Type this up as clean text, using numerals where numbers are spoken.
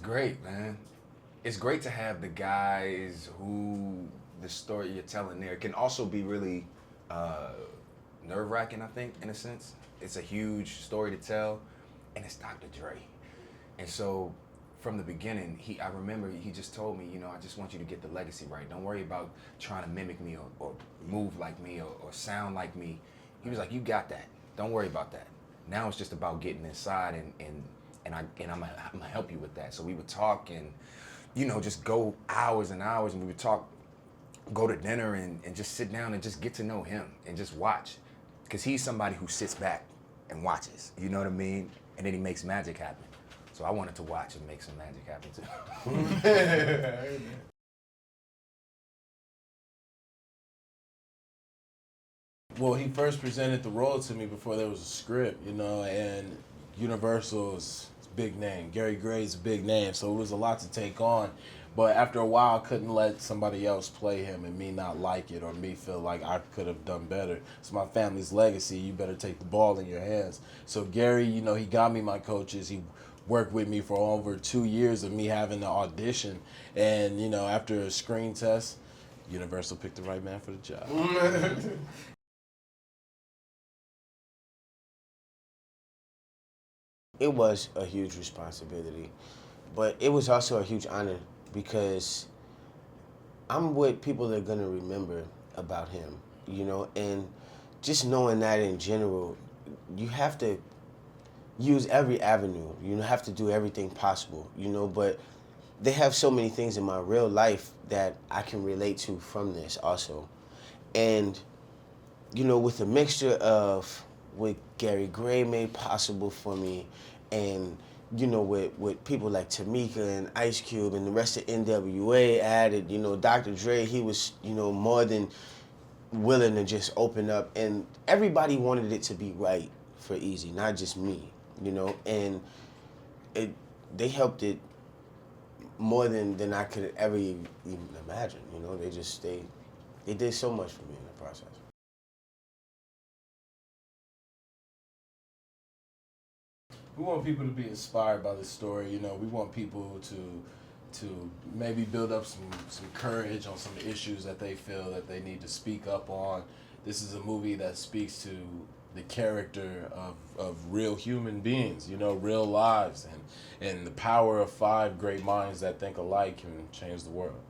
great, man. It's great to have the guys who the story you're telling there can also be really uh, nerve-wracking, I think, in a sense. It's a huge story to tell, and it's Dr. Dre. And so from the beginning, I remember he just told me, I just want you to get the legacy right. Don't worry about trying to mimic me or move like me or sound like me. He was like, you got that. Don't worry about that. Now it's just about getting inside and I'm gonna help you with that. So we would talk and, just go hours and hours, and we would talk, go to dinner and just sit down and just get to know him and just watch. Because he's somebody who sits back and watches, you know what I mean? And then he makes magic happen. So I wanted to watch and make some magic happen too. Well, he first presented the role to me before there was a script, and Universal's big name. Gary Gray's a big name, so it was a lot to take on. But after a while, I couldn't let somebody else play him and me not like it or me feel like I could have done better. It's my family's legacy. You better take the ball in your hands. So Gary, he got me my coaches. He worked with me for over 2 years of me having to audition. And, after a screen test, Universal picked the right man for the job. It was a huge responsibility, but it was also a huge honor because I'm what people are gonna remember about him, and just knowing that in general, you have to use every avenue, you have to do everything possible, but they have so many things in my real life that I can relate to from this also. And, with a mixture of what Gary Gray made possible for me and, with people like Tamika and Ice Cube and the rest of N.W.A. added, Dr. Dre, he was, more than willing to just open up. And everybody wanted it to be right for Easy, not just me, and they helped it more than I could ever even imagine, they did so much for me in the process. We want people to be inspired by this story. We want people to maybe build up some courage on some issues that they feel that they need to speak up on. This is a movie that speaks to the character of real human beings, real lives, and the power of 5 great minds that think alike can change the world.